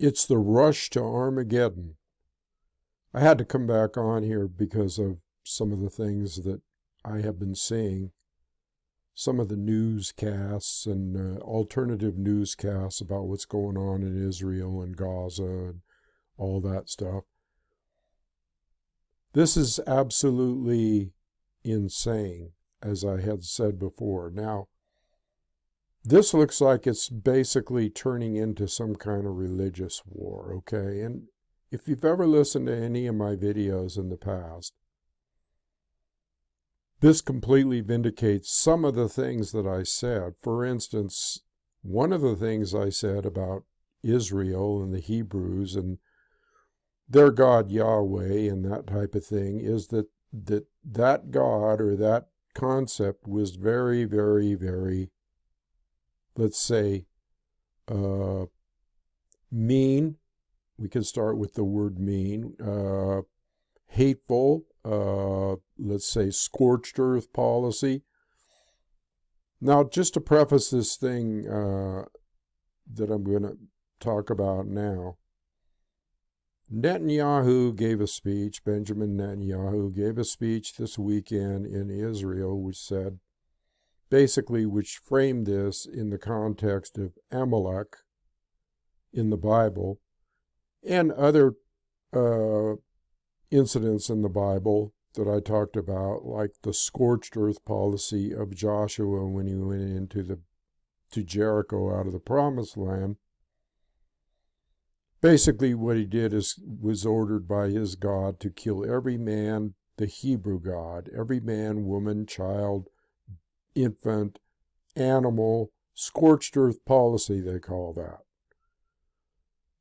It's the rush to Armageddon. I had to come back on here because of some of the things that I have been seeing. Some of the newscasts and alternative newscasts about what's going on in Israel and Gaza and all that stuff. This is absolutely insane, as I had said before. Now, this looks like it's basically turning into some kind of religious war, okay? And if you've ever listened to any of my videos in the past, this completely vindicates some of the things that I said. For instance, one of the things I said about Israel and the Hebrews and their God Yahweh and that type of thing is that God or that concept was very, very, very, let's say, mean. We can start with the word mean. Hateful, let's say scorched earth policy. Now, just to preface this thing that I'm going to talk about now, Netanyahu gave a speech, Benjamin Netanyahu gave a speech this weekend in Israel, which said, basically, which framed this in the context of Amalek in the Bible and other incidents in the Bible that I talked about, like the scorched earth policy of Joshua when he went into to Jericho out of the promised land. Basically, what he did was ordered by his God to kill every man, the Hebrew God, every man, woman, child, infant, animal, scorched earth policy, they call that.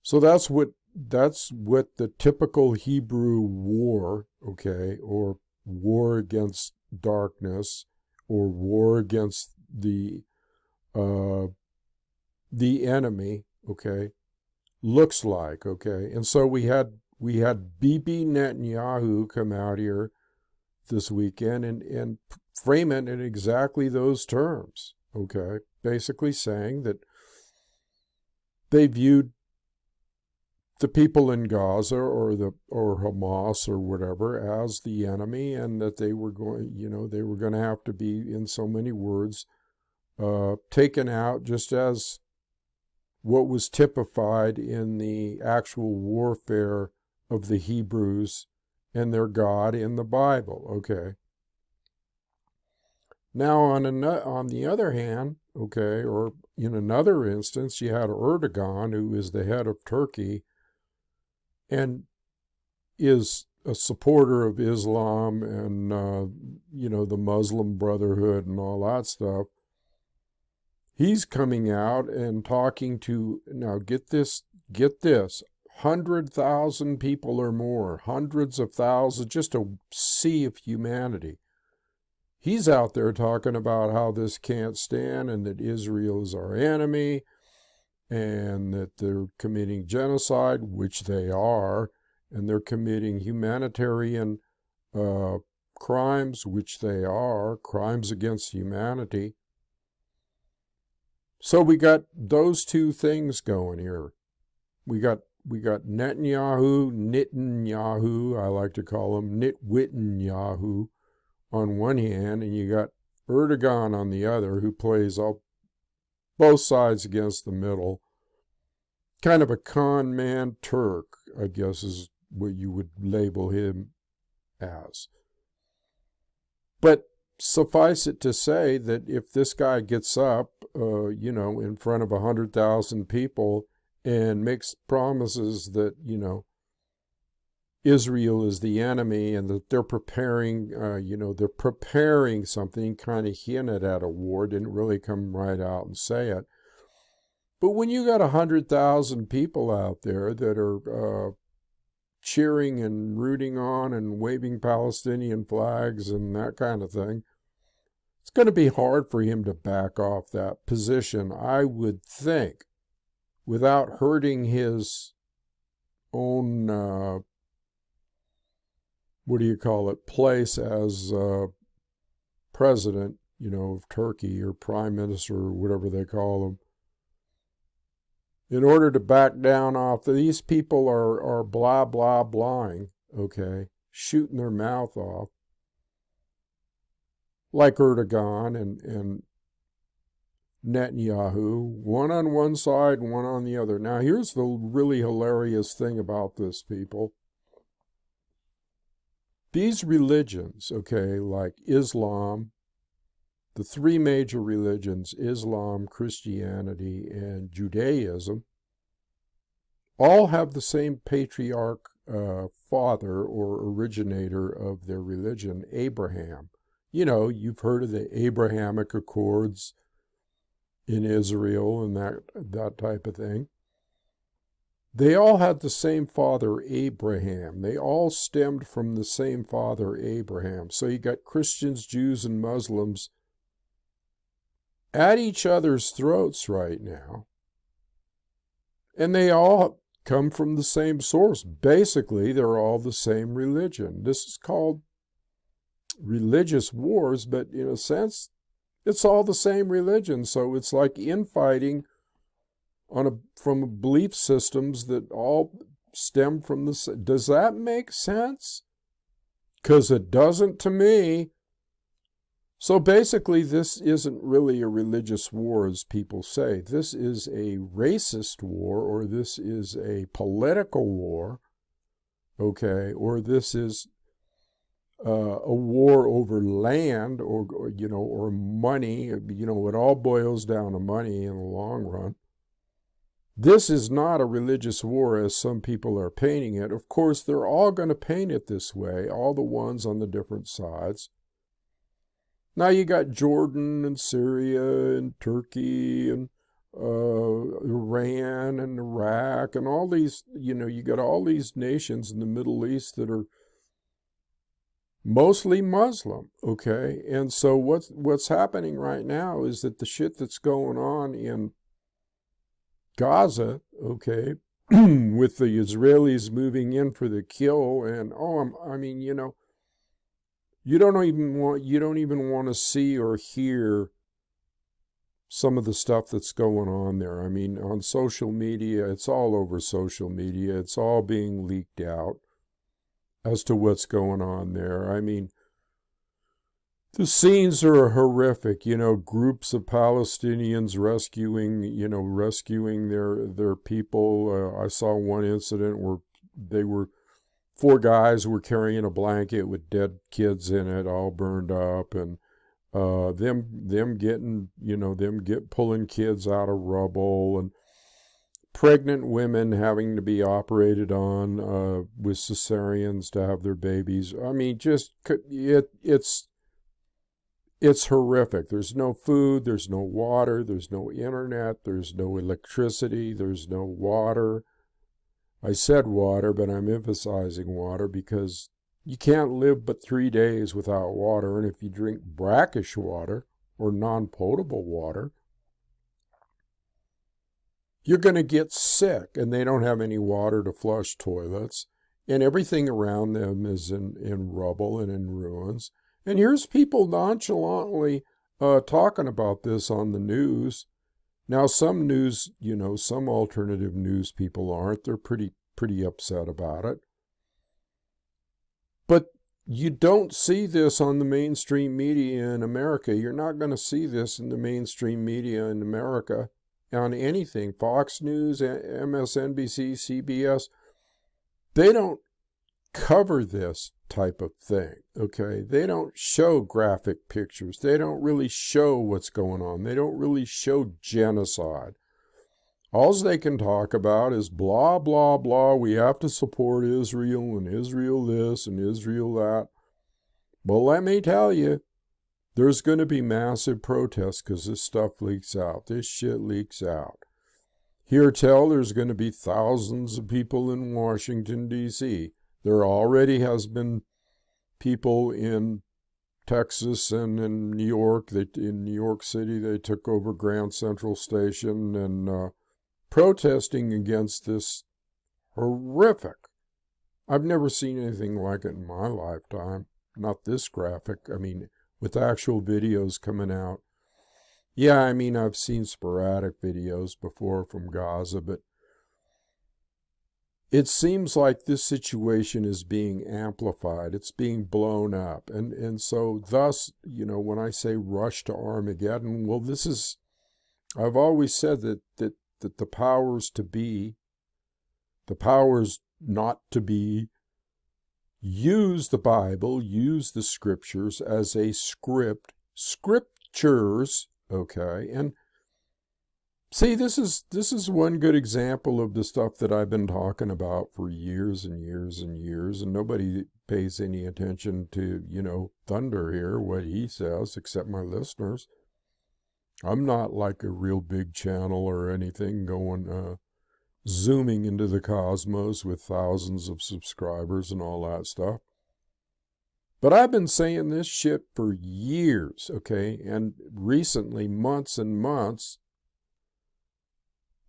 So that's what the typical Hebrew war, okay, or war against darkness, or war against the enemy, okay, looks like, okay. And so we had Bibi Netanyahu come out here this weekend and frame it in exactly those terms, okay, basically saying that they viewed the people in Gaza or Hamas or whatever as the enemy, and that they were going to have to be, in so many words, taken out, just as what was typified in the actual warfare of the Hebrews and their God in the Bible, okay. Now, on the other hand, okay, or in another instance, you had Erdogan, who is the head of Turkey, and is a supporter of Islam and, the Muslim Brotherhood and all that stuff. He's coming out and talking to, now get this, 100,000 people or more, hundreds of thousands, just a sea of humanity. He's out there talking about how this can't stand and that Israel is our enemy, and that they're committing genocide, which they are, and they're committing humanitarian crimes, which they are, crimes against humanity. So we got those two things going here. We got Netanyahu, I like to call him Nitwittenyahu, on one hand, and you got Erdogan on the other, who plays both sides against the middle. Kind of a con man Turk, I guess, is what you would label him as. But suffice it to say that if this guy gets up, in front of 100,000 people and makes promises that, Israel is the enemy and that they're preparing, something, kind of hinted at a war, didn't really come right out and say it. But when you got 100,000 people out there that are cheering and rooting on and waving Palestinian flags and that kind of thing, it's going to be hard for him to back off that position, I would think, without hurting his own, place as president, of Turkey, or prime minister, or whatever they call him. in order to back down off. These people are blah, blah, blahing, okay, shooting their mouth off, like Erdogan and Netanyahu, one on one side, one on the other. Now, here's the really hilarious thing about this, people. These religions, okay, like Islam, the three major religions, Islam, Christianity, and Judaism, all have the same patriarch, father or originator of their religion, Abraham. You know, you've heard of the Abrahamic Accords in Israel and that type of thing. They all had the same father, Abraham. They all stemmed from the same father, Abraham. So you got Christians, Jews, and Muslims at each other's throats right now. And they all come from the same source. Basically, they're all the same religion. This is called religious wars, but in a sense, it's all the same religion. So it's like infighting from belief systems that all stem from the. Does that make sense? Because it doesn't to me. So basically, this isn't really a religious war, as people say. This is a racist war, or this is a political war, okay, or this is a war over land, or or money. It all boils down to money in the long run. This is not a religious war as some people are painting it. Of course, they're all going to paint it this way, all the ones on the different sides. Now you got Jordan and Syria and Turkey and Iran and Iraq and all these, you got all these nations in the Middle East that are mostly Muslim, okay? And so what's happening right now is that the shit that's going on in Gaza, okay, with the Israelis moving in for the kill, and you don't even want to see or hear some of the stuff that's going on there. I mean, on social media, it's all over social media. It's all being leaked out as to what's going on there. I mean, the scenes are horrific, groups of Palestinians rescuing their people. I saw one incident where 4 guys were carrying a blanket with dead kids in it, all burned up, and them pulling kids out of rubble, and pregnant women having to be operated on with cesareans to have their babies. I mean, it's horrific. There's no food, there's no water, there's no internet, there's no electricity, there's no water. I said water, but I'm emphasizing water because you can't live but 3 days without water. And if you drink brackish water or non-potable water, you're going to get sick. And they don't have any water to flush toilets. And everything around them is in rubble and in ruins. And here's people nonchalantly talking about this on the news. Now, some news, some alternative news people aren't. They're pretty upset about it. But you don't see this on the mainstream media in America. You're not going to see this in the mainstream media in America on anything. Fox News, MSNBC, CBS, they don't cover this type of thing, okay? They don't show graphic pictures. They don't really show what's going on. They don't really show genocide. All they can talk about is blah, blah, blah. We have to support Israel and Israel this and Israel that. Well, let me tell you, there's going to be massive protests because this stuff leaks out. This shit leaks out. There's going to be thousands of people in Washington, D.C. There already has been people in Texas and in New York. In New York City, they took over Grand Central Station and protesting against this horrific. I've never seen anything like it in my lifetime. Not this graphic. I mean, with actual videos coming out. Yeah, I mean, I've seen sporadic videos before from Gaza, but it seems like this situation is being amplified. It's being blown up. And so thus, when I say rush to Armageddon, well, I've always said that the powers to be, the powers not to be, use the Bible, use the scriptures as a scriptures, okay? And see, this is one good example of the stuff that I've been talking about for years and years and years, and nobody pays any attention to, Thunder here, what he says, except my listeners. I'm not like a real big channel or anything going zooming into the cosmos with thousands of subscribers and all that stuff. But I've been saying this shit for years, okay? And recently, months and months,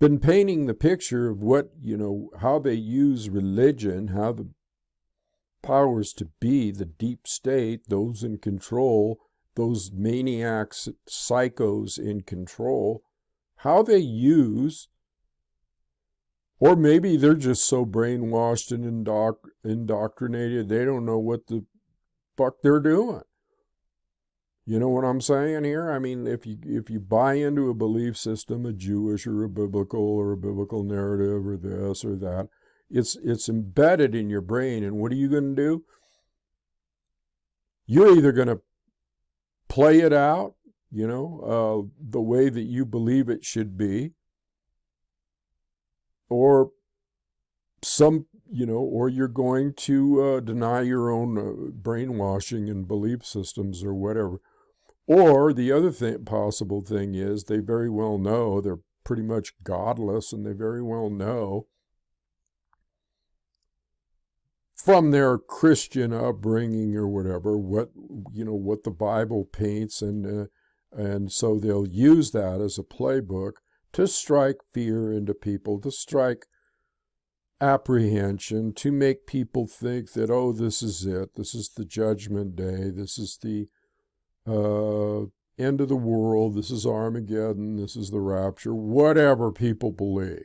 been painting the picture of what, how they use religion, how the powers to be, the deep state, those in control, those maniacs, psychos in control, how they use, or maybe they're just so brainwashed and indoctrinated they don't know what the fuck they're doing. You know what I'm saying here? I mean, if you buy into a belief system, a Jewish or a biblical narrative or this or that, it's embedded in your brain. And what are you going to do? You're either going to play it out, the way that you believe it should be, or or you're going to deny your own brainwashing and belief systems or whatever. Or the other possible thing is they very well know they're pretty much godless, and they very well know from their Christian upbringing or whatever what the Bible paints, and so they'll use that as a playbook to strike fear into people, to strike apprehension, to make people think that, oh, this is it, this is the judgment day, this is the end of the world, this is Armageddon, this is the rapture, whatever people believe.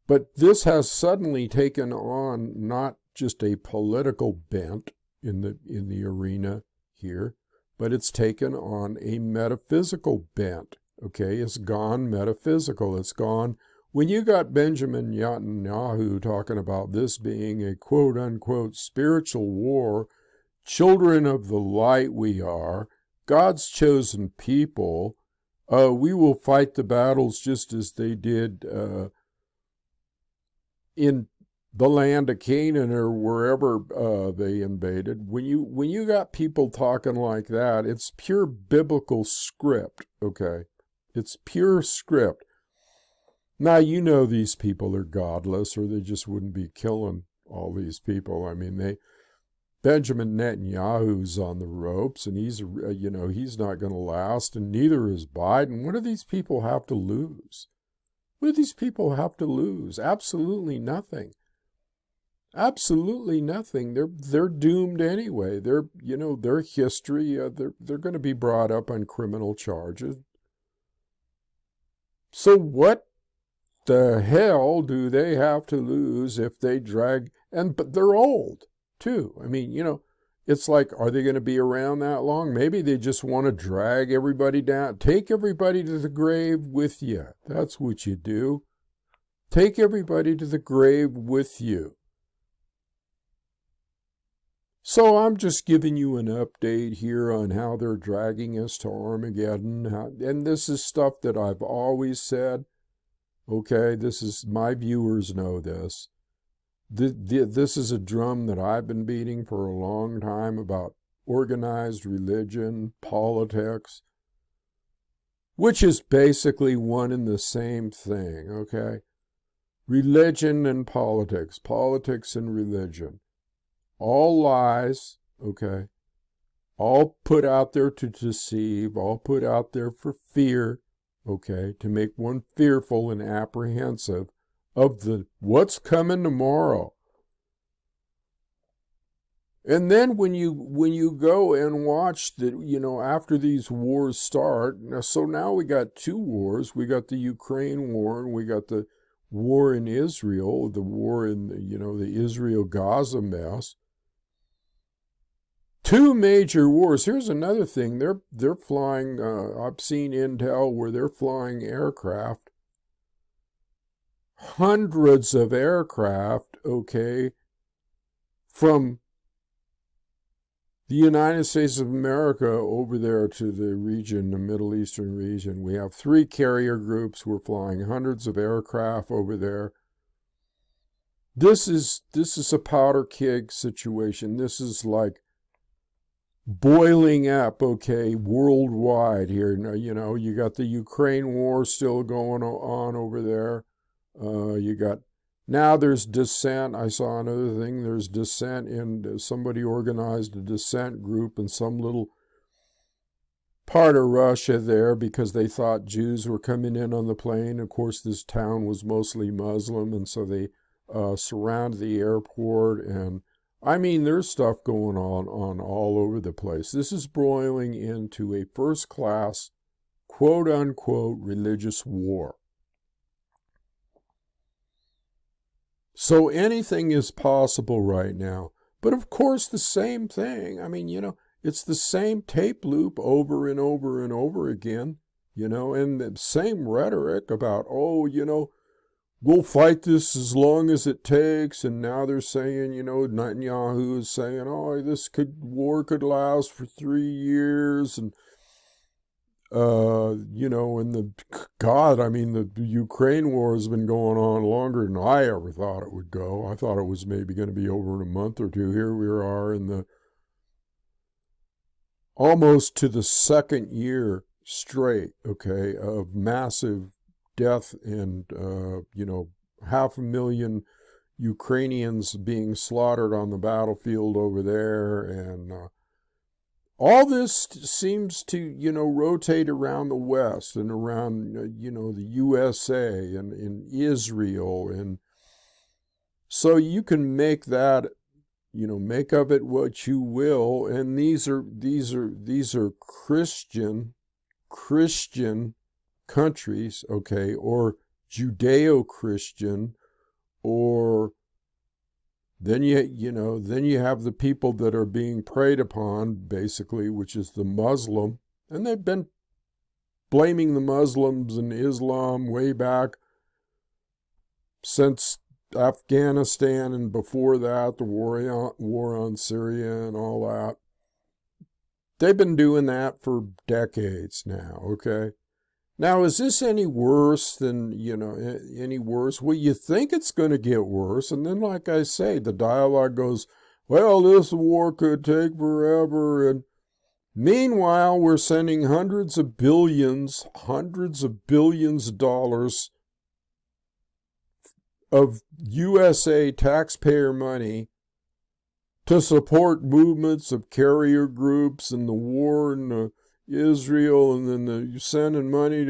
But this has suddenly taken on not just a political bent in the arena here, but it's taken on a metaphysical bent. Okay, it's gone metaphysical. It's gone. When you got Benjamin Netanyahu talking about this being a quote-unquote spiritual war, children of the light we are, God's chosen people, we will fight the battles just as they did in the land of Canaan or wherever they invaded. When you got people talking like that, it's pure biblical script, okay? It's pure script. Now, these people are godless, or they just wouldn't be killing all these people. I mean, Benjamin Netanyahu's on the ropes, and he's not going to last, and neither is Biden. What do these people have to lose? What do these people have to lose? Absolutely nothing. Absolutely nothing. They're doomed anyway. Their history. They're going to be brought up on criminal charges. So what the hell do they have to lose if they drag? But they're old too. I mean, it's like, are they going to be around that long? Maybe they just want to drag everybody down. Take everybody to the grave with you. That's what you do. Take everybody to the grave with you. So I'm just giving you an update here on how they're dragging us to Armageddon. And this is stuff that I've always said. Okay, my viewers know this. This is a drum that I've been beating for a long time about organized religion, politics, which is basically one and the same thing, okay? Religion and politics and religion. All lies, okay? All put out there to deceive, all put out there for fear, okay? To make one fearful and apprehensive of what's coming tomorrow. And then when you go and watch the, after these wars start, so now we got two wars. We got the Ukraine war and we got the war in Israel, the war in the Israel-Gaza mess. Two major wars. Here's another thing. They're flying, I've seen intel where they're flying aircraft, hundreds of aircraft, okay, from the United States of America over there to the region, the Middle Eastern region. We have 3 carrier groups. We're flying hundreds of aircraft over there. This is a powder keg situation. This is like boiling up, okay, worldwide here. You got the Ukraine war still going on over there. Now there's dissent. I saw another thing. There's dissent, and somebody organized a dissent group in some little part of Russia there because they thought Jews were coming in on the plane. Of course, this town was mostly Muslim, and so they surrounded the airport. And I mean, there's stuff going on all over the place. This is broiling into a first-class, quote-unquote, religious war. So anything is possible right now. But of course, the same thing. I mean, it's the same tape loop over and over and over again, and the same rhetoric about, we'll fight this as long as it takes. And now they're saying, Netanyahu is saying, war could last for 3 years. And, the Ukraine war has been going on longer than I ever thought it would go. I thought it was maybe going to be over in a month or two. Here we are in almost to the 2nd year straight, okay, of massive death and, 500,000 Ukrainians being slaughtered on the battlefield over there. And all this seems to, rotate around the West and around, the USA and in Israel. And so you can make that, make of it what you will. And these are Christian countries, okay, or Judeo-Christian, or then you have the people that are being preyed upon, basically, which is the Muslim. And they've been blaming the Muslims and Islam way back since Afghanistan, and before that, the war on Syria and all that. They've been doing that for decades now, okay? Now, is this any worse than, any worse? Well, you think it's going to get worse. And then, like I say, the dialogue goes, well, this war could take forever. And meanwhile, we're sending hundreds of billions of dollars of USA taxpayer money to support movements of carrier groups and the war in Israel, and then you're sending money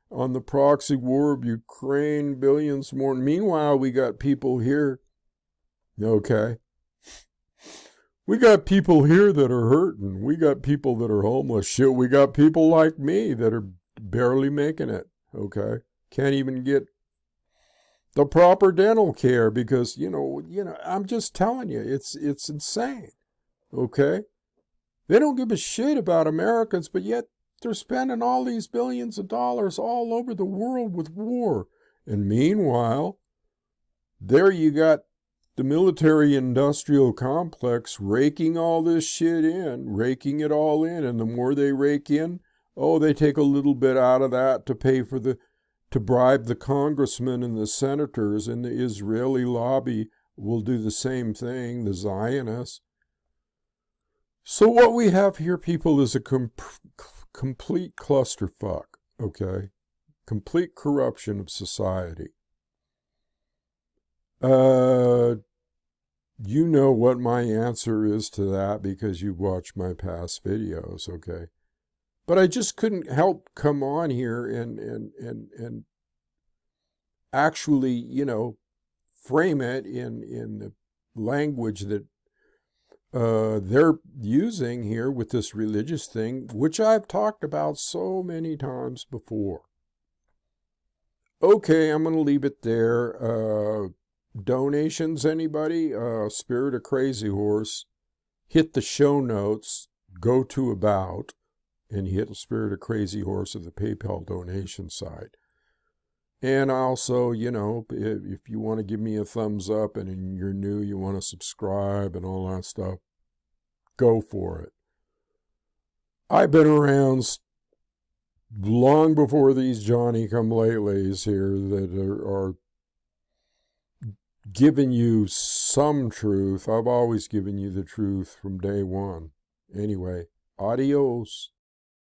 on the proxy war of Ukraine, billions more. Meanwhile, we got people here, okay? We got people here that are hurting. We got people that are homeless. Shit, we got people like me that are barely making it, okay? Can't even get the proper dental care because, I'm just telling you, it's insane, okay? They don't give a shit about Americans, but yet they're spending all these billions of dollars all over the world with war. And meanwhile, there you got the military-industrial complex raking all this shit in, raking it all in. And the more they rake in, they take a little bit out of that to pay for to bribe the congressmen and the senators, and the Israeli lobby will do the same thing, the Zionists. So what we have here, people, is a complete clusterfuck, okay? Complete corruption of society. You know what my answer is to that because you've watched my past videos, okay? But I just couldn't help come on here and actually, frame it in the language that they're using here with this religious thing, which I've talked about so many times before. Okay, I'm going to leave it there. Donations, anybody? Spirit of Crazy Horse. Hit the show notes, go to About, and hit the Spirit of Crazy Horse of the PayPal donation side. And also, if you want to give me a thumbs up and you're new, you want to subscribe and all that stuff, go for it. I've been around long before these Johnny-come-latelys here that are giving you some truth. I've always given you the truth from day one. Anyway, adios.